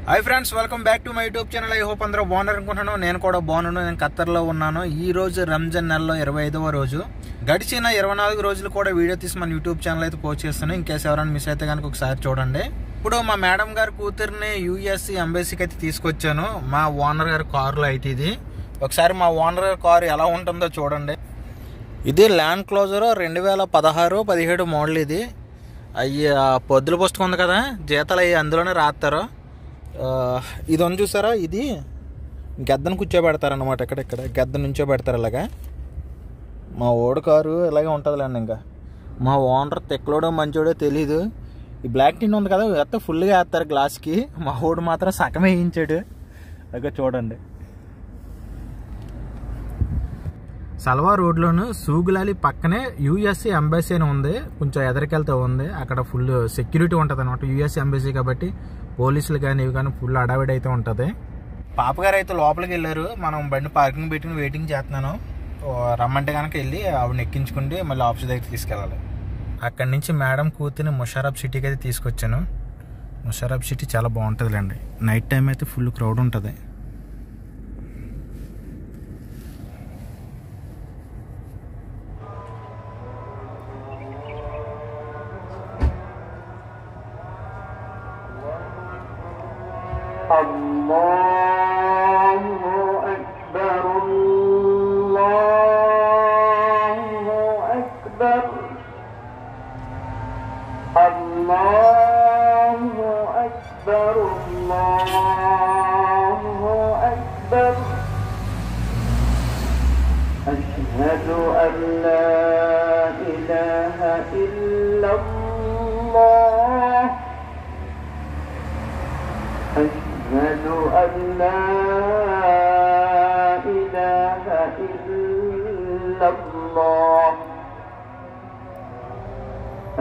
Hi friends, welcome back to my YouTube channel. I hope అందరూ బాగున్నారు అనుకుంటున్నాను. నేను కూడా బాగున్నాను. నేను ఖత్తర్లో ఉన్నాను. ఈ రోజు రంజాన్ నెలలో 25వ రోజు. గడిచిన 24 రోజులు కూడా వీడియో తీసి మన యూట్యూబ్ ఛానల్ అయితే పోస్ట్ చేస్తాను. ఇంకేస్ ఎవరైనా మిస్ అయితే కనుక ఒకసారి చూడండి. ఇప్పుడు మా మేడం గారి కూతుర్ని యుఎస్సి ఎంబసీకి అయితే తీసుకొచ్చాను. మా ఓనర్ గారి కారులో అయితే ఇది. ఒకసారి మా ఓనర్ గారి కారు ఎలా ఉంటుందో చూడండి. ఇది ల్యాండ్ క్లోజర్ 2016-17 మోడల్. ఇది పొద్దుల పుస్తకం ఉంది కదా, జీతాలు అవి అందులోనే రాస్తారు. ఇది ఉంది చూసారా, ఇది గద్దను కూర్చోబెడతారనమాట. ఇక్కడ గద్ద నుంచో పెడతారు. ఇలాగా మా ఓడి కారు ఇలాగే ఉంటుందిలేండి. ఇంకా మా ఓనర్ తెక్కలోడో మంచోడో తెలీదు. ఈ బ్లాక్ టిన్ ఉంది కదా, వేస్తే ఫుల్గా వేస్తారు గ్లాస్కి. మా ఓడు మాత్రం సగమే వేయించాడు. అలాగే చూడండి. సల్వా రోడ్లోను సూగులాలి పక్కనే యుఎస్సి ఎంబసీ అని ఉంది. కొంచెం ఎదరికెళ్తే ఉంది. అక్కడ ఫుల్ సెక్యూరిటీ ఉంటుంది అనమాట. యుఎస్సి ఎంబసీ కాబట్టి పోలీసులు కానీ ఇవి కానీ ఫుల్ అడావిడి అయితే ఉంటుంది. పాపగారు అయితే లోపలికి వెళ్ళారు. మనం బండి పార్కింగ్ పెట్టుకుని వెయిటింగ్ చేస్తున్నాను. రమ్మంటే కనుక వెళ్ళి ఆవిడని ఎక్కించుకుంటే మళ్ళీ ఆఫీస్ దగ్గర తీసుకెళ్ళాలి. అక్కడి నుంచి మేడం కూతుర్ని ముషారఫ్ సిటీకి అయితే తీసుకొచ్చాను. ముషారఫ్ సిటీ చాలా బాగుంటుందిలేండి. నైట్ టైం అయితే ఫుల్ క్రౌడ్ ఉంటుంది. Allahu Akbar, Allahu Akbar, Allahu Akbar, Allahu Akbar. Ashhadu an la ilaha illallah. أشهد أن لا إله إلا الله.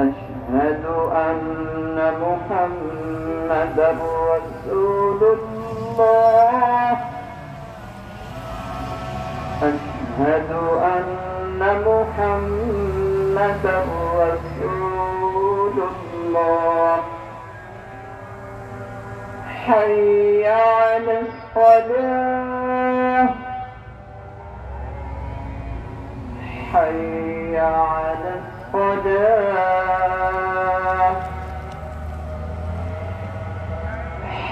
أشهد أن محمدا رسول الله. أشهد أن محمدا رسول الله. حي على الصلاة. حي على الصلاة.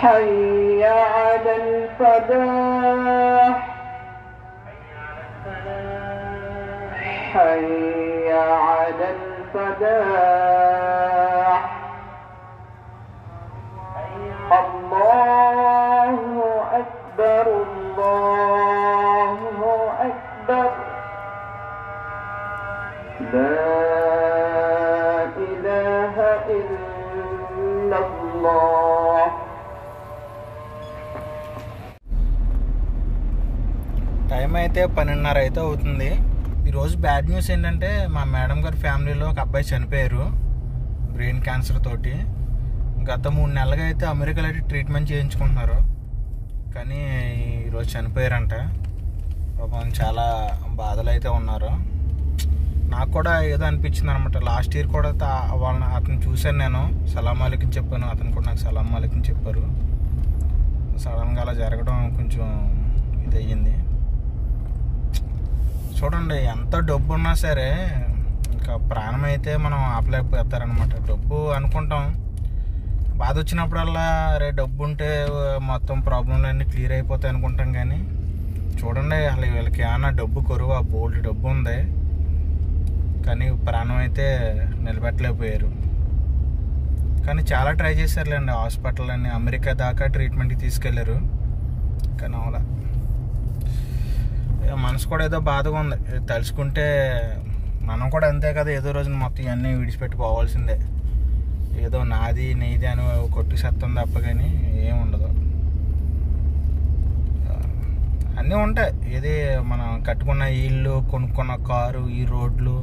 حي على الفلاح. حي على الفلاح. الله أكبر، الله أكبر. لا إله إلا الله. Time అయితే 12:30 అయితే అవుతుంది. ఈరోజు బ్యాడ్ న్యూస్ ఏంటంటే మా మేడం గారి ఫ్యామిలీలో ఒక అబ్బాయి చనిపోయారు బ్రెయిన్ క్యాన్సర్ తోటి. గత 3 నెలలుగా అయితే అమెరికాలో అయితే ట్రీట్మెంట్ చేయించుకుంటున్నారు. కానీ ఈరోజు చనిపోయారంట. పాపం చాలా బాధలు అయితే ఉన్నారు. నాకు కూడా ఏదో అనిపించింది అనమాట. లాస్ట్ ఇయర్ కూడా అతను చూశాను. నేను సలాం అలైకుం చెప్పాను. అతను కూడా నాకు సలాం అలైకుం చెప్పారు. సడన్గా అలా జరగడం కొంచెం ఇది అయ్యింది. చూడండి, ఎంత డబ్బు ఉన్నా సరే ఇంకా ప్రాణం అయితే మనం ఆపలేకపోతారనమాట. డబ్బు అనుకుంటాం, బాధ వచ్చినప్పుడల్లా అరే డబ్బు ఉంటే మొత్తం ప్రాబ్లంలు అన్నీ క్లియర్ అయిపోతాయి అనుకుంటాం. కానీ చూడండి, అసలు వీళ్ళకి ఏమన్నా డబ్బు కొరువు, ఆ బోల్డ్ డబ్బు ఉంది కానీ ప్రాణం అయితే నిలబెట్టలేకపోయారు. కానీ చాలా ట్రై చేశారులేండి. హాస్పిటల్ అన్ని అమెరికా దాకా ట్రీట్మెంట్కి తీసుకెళ్లారు. కానీ అవలా. మనసు కూడా ఏదో బాధగా ఉంది తలుచుకుంటే. మనం కూడా అంతే కదా, ఏదో రోజున మొత్తం ఇవన్నీ విడిచిపెట్టుకోవాల్సిందే. ఏదో నాది నీది అని కొట్టు సత్తం తప్ప కానీ ఏముండదు. అన్నీ ఉంటాయి. ఇది మనం కట్టుకున్న ఇల్లు, కొనుక్కున్న కారు, ఈ రోడ్లు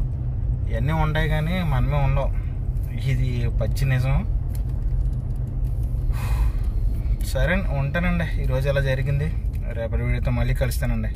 ఇవన్నీ ఉంటాయి కానీ మనమే ఉండవు. ఇది పచ్చి నిజం. సరే ఉంటానండి. ఈరోజు అలా జరిగింది. రేపటి వీడియోతో మళ్ళీ కలుస్తానండి.